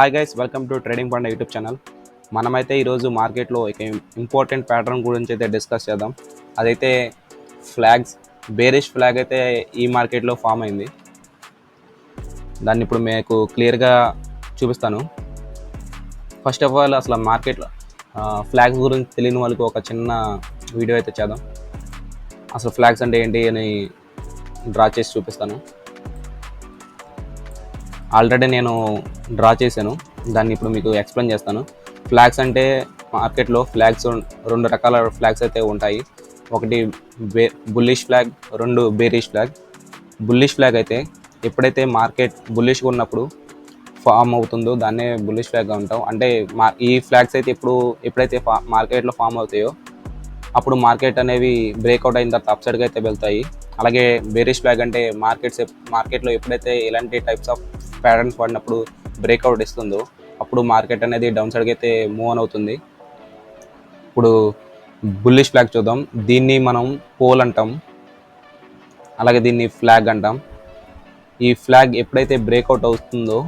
Hi guys, welcome to trading Panda YouTube channel. మనమైతే ఈరోజు మార్కెట్లో ఒక ఇంపార్టెంట్ ప్యాటర్న్ గురించి అయితే డిస్కస్ చేద్దాం. అదైతే ఫ్లాగ్స్, బేరిష్ ఫ్లాగ్ అయితే ఈ మార్కెట్లో ఫామ్ అయింది. దాన్ని ఇప్పుడు మీకు క్లియర్గా చూపిస్తాను. ఫస్ట్ ఆఫ్ ఆల్ అసలు మార్కెట్లో ఫ్లాగ్స్ గురించి తెలియని వాళ్ళకి ఒక చిన్న వీడియో అయితే చేద్దాం. అసలు ఫ్లాగ్స్ అంటే ఏంటి అని డ్రా చేసి చూపిస్తాను. ఆల్రెడీ నేను డ్రా చేశాను, దాన్ని ఇప్పుడు మీకు ఎక్స్ప్లెయిన్ చేస్తాను. ఫ్లాగ్స్ అంటే మార్కెట్లో ఫ్లాగ్స్ రెండు రకాల ఫ్లాగ్స్ అయితే ఉంటాయి. ఒకటి బుల్లిష్ ఫ్లాగ్, రెండు బేరిష్ ఫ్లాగ్. బుల్లిష్ ఫ్లాగ్ అయితే ఎప్పుడైతే మార్కెట్ బుల్లిష్గా ఉన్నప్పుడు ఫామ్ అవుతుందో దాన్నే బుల్లిష్ ఫ్లాగ్గా ఉంటాం. అంటే ఈ ఫ్లాగ్స్ అయితే ఎప్పుడైతే మార్కెట్లో ఫామ్ అవుతాయో అప్పుడు మార్కెట్ అనేవి బ్రేక్అవుట్ అయిన తర్వాత అప్ సైడ్గా అయితే వెళ్తాయి. అలాగే బేరిష్ ఫ్లాగ్ అంటే మార్కెట్లో ఎప్పుడైతే ఇలాంటి టైప్స్ ఆఫ్ ప్యాటర్న్స్ పడినప్పుడు బ్రేక్అవుట్ ఇస్తుందో అప్పుడు మార్కెట్ అనేది డౌన్ సైడ్కి అయితే మూవ్ ఆన్ అవుతుంది. ఇప్పుడు బుల్లిష్ ఫ్లాగ్ చూద్దాం. దీన్ని మనం పోల్ అంటాం, అలాగే దీన్ని ఫ్లాగ్ అంటాం. ఈ ఫ్లాగ్ ఎప్పుడైతే బ్రేక్అవుట్ అవుతుందో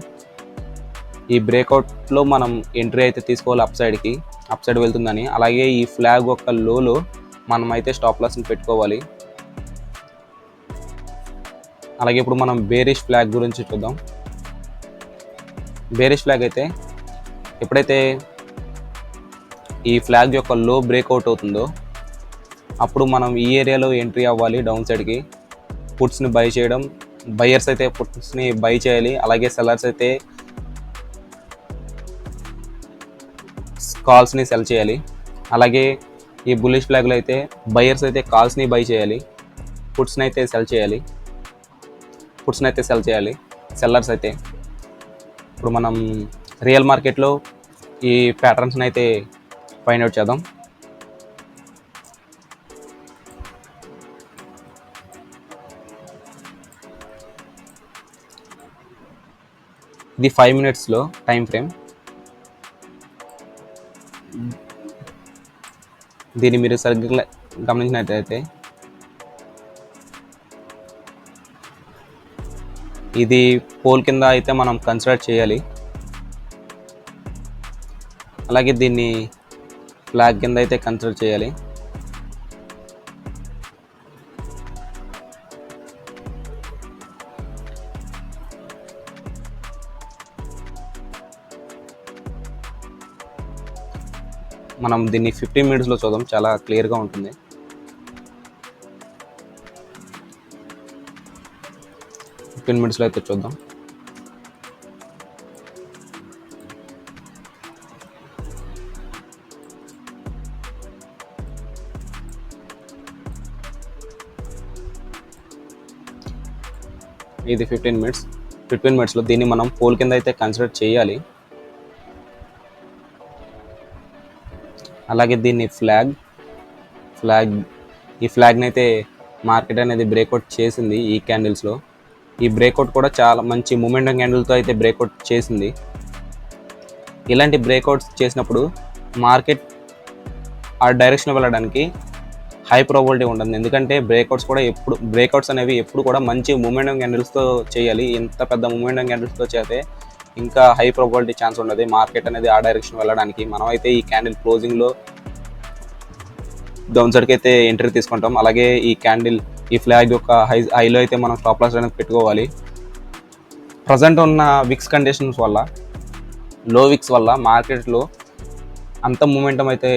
ఈ బ్రేక్అవుట్లో మనం ఎంట్రీ అయితే తీసుకోవాలి అప్ సైడ్ వెళ్తుందని. అలాగే ఈ ఫ్లాగ్ యొక్క లోలో మనం అయితే స్టాప్ లాస్ని పెట్టుకోవాలి. అలాగే ఇప్పుడు మనం బేరిష్ ఫ్లాగ్ గురించి చూద్దాం. బేరిష్ ఫ్లాగ్ అయితే ఎప్పుడైతే ఈ ఫ్లాగ్ యొక్క లో బ్రేక్అవుట్ అవుతుందో అప్పుడు మనం ఈ ఏరియాలో ఎంట్రీ అవ్వాలి డౌన్ సైడ్కి. పుట్స్ని బై చేయడం, బయర్స్ అయితే పుట్స్ని బై చేయాలి, అలాగే సెల్లర్స్ అయితే కాల్స్ని సెల్ చేయాలి. అలాగే ఈ బుల్లిష్ ఫ్లాగ్లో అయితే బయర్స్ అయితే కాల్స్ని బై చేయాలి, పుట్స్ని అయితే సెల్ చేయాలి. సెల్లర్స్ అయితే ఇప్పుడు మనం రియల్ మార్కెట్లో ఈ ప్యాటర్న్స్ని అయితే ఫైండ్ అవుట్ చేద్దాం. ఇది 5 minutesలో టైం ఫ్రేమ్. దీన్ని మీరు సరిగ్గా గమనించినట్లయితే ఇది పోల్ కింద అయితే మనం కన్సిడర్ చేయాలి. అలాగే దీన్ని ఫ్లాగ్ కింద అయితే కన్సిడర్ చేయాలి. మనం దీన్ని 15 minutesలో చూద్దాం, చాలా క్లియర్గా ఉంటుంది. minutesలో అయితే చూద్దాం. ఇది 15 minutesలో దీన్ని మనం పోల్ కింద అయితే కన్సిడర్ చేయాలి. అలాగే దీన్ని ఈ ఫ్లాగ్ని అయితే మార్కెట్ అనేది బ్రేక్అవుట్ చేసింది ఈ క్యాండిల్స్లో. ఈ బ్రేక్అవుట్ కూడా చాలా మంచి మూమెంటం క్యాండిల్తో అయితే బ్రేక్అవుట్ చేసింది. ఇలాంటి బ్రేక్అవుట్స్ చేసినప్పుడు మార్కెట్ ఆ డైరెక్షన్ వెళ్ళడానికి హై ప్రాబిలిటీ ఉంటుంది. ఎందుకంటే బ్రేక్అవుట్స్ అనేవి ఎప్పుడు కూడా మంచి మూమెంటం క్యాండిల్స్తో చేయాలి. ఇంత పెద్ద మూమెంటం క్యాండిల్స్తో చేస్తే ఇంకా హై ప్రాబిలిటీ ఛాన్స్ ఉండదు మార్కెట్ అనేది ఆ డైరెక్షన్ వెళ్ళడానికి. మనమైతే ఈ క్యాండిల్ క్లోజింగ్లో డౌన్ సైడ్కి అయితే ఎంట్రీ తీసుకుంటాం. అలాగే ఈ ఫ్లాగ్ యొక్క హైలో అయితే మనం స్టాప్ లాస్ అనేది పెట్టుకోవాలి. ప్రజెంట్ ఉన్న విక్స్ కండిషన్స్ వల్ల, లో విక్స్ వల్ల మార్కెట్లో అంత మూమెంటం అయితే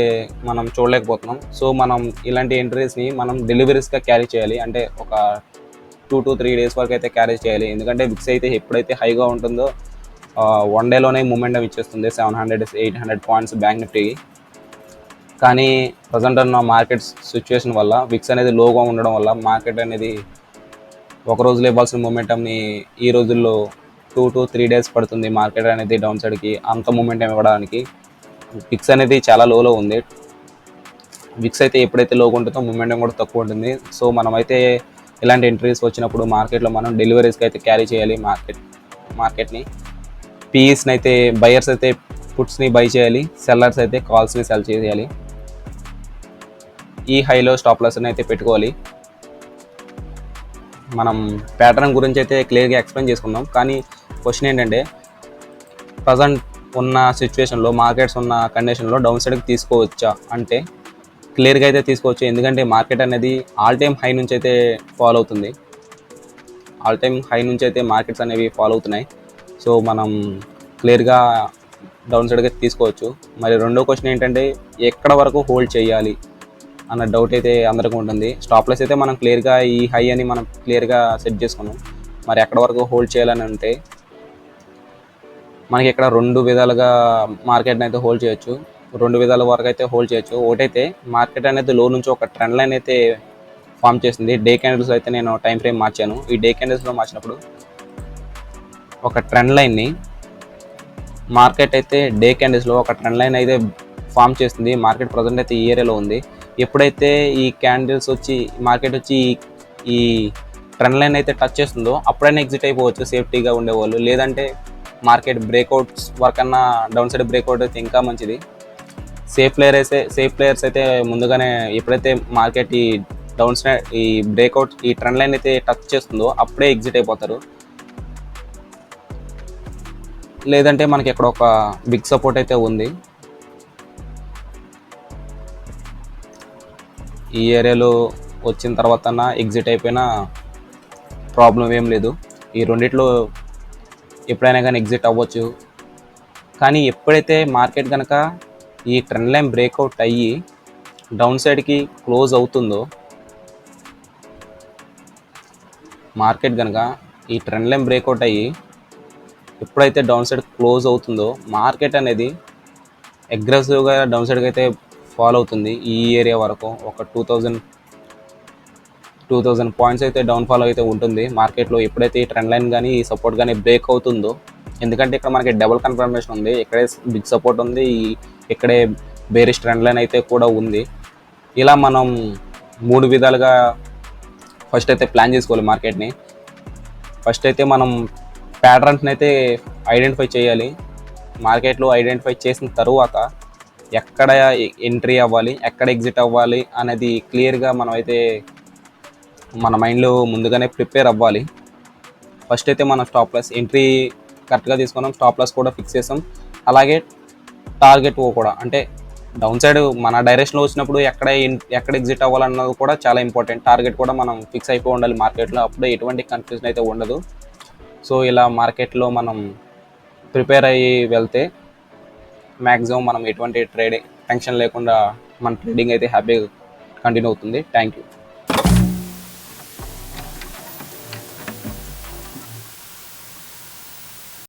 మనం చూడలేకపోతున్నాం. సో మనం ఇలాంటి ఎంట్రీస్ని మనం డెలివరీస్గా క్యారీ చేయాలి. అంటే ఒక 2 to 3 days వరకు అయితే క్యారీ చేయాలి. ఎందుకంటే విక్స్ అయితే ఎప్పుడైతే హైగా ఉంటుందో 1 dayలోనే మూమెంటం ఇచ్చేస్తుంది 700-800 పాయింట్స్ బ్యాంక్ నిఫ్టీకి. కానీ ప్రజెంట్ ఉన్న మార్కెట్ సిచ్యువేషన్ వల్ల విక్స్ అనేది లోగా ఉండడం వల్ల మార్కెట్ అనేది ఒక రోజులో ఇవ్వాల్సిన మూమెంటంని ఈ రోజుల్లో 2 to 3 days పడుతుంది మార్కెట్ అనేది డౌన్ సైడ్కి అంత మూమెంటం ఇవ్వడానికి. విక్స్ అనేది చాలా లోలో ఉంది. విక్స్ అయితే ఎప్పుడైతే లోగా ఉంటుందో మూమెంటం కూడా తక్కువ ఉంటుంది. సో మనమైతే ఇలాంటి ఎంట్రీస్ వచ్చినప్పుడు మార్కెట్లో మనం డెలివరీస్కి అయితే క్యారీ చేయాలి మార్కెట్ని. పీఈస్ని అయితే బయర్స్ అయితే పుట్స్ని బై చేయాలి, సెల్లర్స్ అయితే కాల్స్ని సెల్ చేయాలి. ఈ హైలో స్టాప్ లాస్ని అయితే పెట్టుకోవాలి. మనం ప్యాటర్న్ గురించి అయితే క్లియర్గా ఎక్స్ప్లెయిన్ చేసుకున్నాం. కానీ క్వశ్చన్ ఏంటంటే ప్రజెంట్ ఉన్న సిచ్యువేషన్లో మార్కెట్స్ ఉన్న కండిషన్లో డౌన్ సైడ్కి తీసుకోవచ్చా అంటే క్లియర్గా అయితే తీసుకోవచ్చు. ఎందుకంటే మార్కెట్ అనేది ఆల్ టైమ్ హై నుంచి అయితే ఫాలో అవుతుంది. ఆల్ టైమ్ హై నుంచి అయితే మార్కెట్స్ అనేవి ఫాలో అవుతున్నాయి. సో మనం క్లియర్గా డౌన్ సైడ్గా తీసుకోవచ్చు. మరి రెండో క్వశ్చన్ ఏంటంటే ఎక్కడ వరకు హోల్డ్ చేయాలి అన్న డౌట్ అయితే అందరికీ ఉంటుంది. స్టాప్ లాస్ అయితే మనం క్లియర్గా ఈ హై అని మనం క్లియర్గా సెట్ చేసుకున్నాం. మరి ఎక్కడ వరకు హోల్డ్ చేయాలని అంటే మనకి ఇక్కడ రెండు విధాలుగా మార్కెట్ని అయితే హోల్డ్ చేయొచ్చు. రెండు విధాల వరకు అయితే హోల్డ్ చేయొచ్చు. ఒకటైతే మార్కెట్ అనేది లో నుంచి ఒక ట్రెండ్ లైన్ అయితే ఫామ్ చేసింది. డే క్యాండిల్స్ అయితే నేను టైం ఫ్రేమ్ మార్చాను. ఈ డే క్యాండిల్స్లో మార్చినప్పుడు ఒక ట్రెండ్ లైన్ని మార్కెట్ అయితే డే క్యాండిల్స్లో ఒక ట్రెండ్ లైన్ అయితే ఫామ్ చేస్తుంది. మార్కెట్ ప్రజెంట్ అయితే ఈ ఏరియాలో ఉంది. ఎప్పుడైతే ఈ క్యాండిల్స్ వచ్చి మార్కెట్ వచ్చి ఈ ట్రెండ్ లైన్ అయితే టచ్ చేస్తుందో అప్పుడైనా ఎగ్జిట్ అయిపోవచ్చు సేఫ్టీగా ఉండేవాళ్ళు. లేదంటే మార్కెట్ బ్రేక్అవుట్స్ వరకన్నా డౌన్ సైడ్ బ్రేక్అవుట్ అయితే ఇంకా మంచిది. సేఫ్ ప్లేయర్స్ అయితే ముందుగానే ఎప్పుడైతే మార్కెట్ ఈ డౌన్ సైడ్ ఈ బ్రేక్అవుట్ ఈ ట్రెండ్ లైన్ అయితే టచ్ చేస్తుందో అప్పుడే ఎగ్జిట్ అయిపోతారు. లేదంటే మనకి ఇక్కడ ఒక బిగ్ సపోర్ట్ అయితే ఉంది. ఈ ఏరియాలో వచ్చిన తర్వాత ఎగ్జిట్ అయిపోయినా ప్రాబ్లం ఏం లేదు. ఈ రెండిట్లో ఎప్పుడైనా కానీ ఎగ్జిట్ అవ్వచ్చు. కానీ ఎప్పుడైతే మార్కెట్ కనుక ఈ ట్రెండ్ లైన్ బ్రేక్అవుట్ అయ్యి డౌన్ సైడ్కి క్లోజ్ అవుతుందో మార్కెట్ కనుక ఈ ట్రెండ్ లైన్ బ్రేక్అవుట్ అయ్యి ఎప్పుడైతే డౌన్ సైడ్ క్లోజ్ అవుతుందో మార్కెట్ అనేది అగ్రెసివ్గా డౌన్ సైడ్కి అయితే ఫాలో అవుతుంది. ఈ ఏరియా వరకు ఒక 2000 పాయింట్స్ అయితే డౌన్ఫాల్ అయితే ఉంటుంది మార్కెట్లో. ఎప్పుడైతే ఈ ట్రెండ్ లైన్ కానీ ఈ సపోర్ట్ కానీ బ్రేక్ అవుతుందో, ఎందుకంటే ఇక్కడ మనకి డబుల్ కన్ఫర్మేషన్ ఉంది. ఇక్కడే బిగ్ సపోర్ట్ ఉంది, ఇక్కడే బేరిష్ ట్రెండ్ లైన్ అయితే కూడా ఉంది. ఇలా మనం మూడు విధాలుగా ఫస్ట్ అయితే ప్లాన్ చేసుకోవాలి మార్కెట్ని. ఫస్ట్ అయితే మనం ప్యాటర్న్స్ని అయితే ఐడెంటిఫై చేయాలి. మార్కెట్లో ఐడెంటిఫై చేసిన తరువాత ఎక్కడ ఎంట్రీ అవ్వాలి, ఎక్కడ ఎగ్జిట్ అవ్వాలి అనేది క్లియర్గా మనం అయితే మన మైండ్లో ముందుగానే ప్రిపేర్ అవ్వాలి. ఫస్ట్ అయితే మనం స్టాప్ లాస్ ఎంట్రీ కరెక్ట్గా తీసుకున్నాం, స్టాప్ లాస్ కూడా ఫిక్స్ చేసాం. అలాగే టార్గెట్ కూడా అంటే డౌన్ సైడ్ మన డైరెక్షన్లో వచ్చినప్పుడు ఎక్కడ ఎగ్జిట్ అవ్వాలన్నది కూడా చాలా ఇంపార్టెంట్. టార్గెట్ కూడా మనం ఫిక్స్ అయిపోయి ఉండాలి మార్కెట్లో. అప్పుడే ఎటువంటి కన్ఫ్యూజన్ అయితే ఉండదు. సో ఇలా మార్కెట్లో మనం ప్రిపేర్ అయ్యి వెళ్తే మ్యాక్సిమం మనం ఎటువంటి టెన్షన్ లేకుండా మన ట్రేడింగ్ అయితే హ్యాపీగా కంటిన్యూ అవుతుంది. Thank you.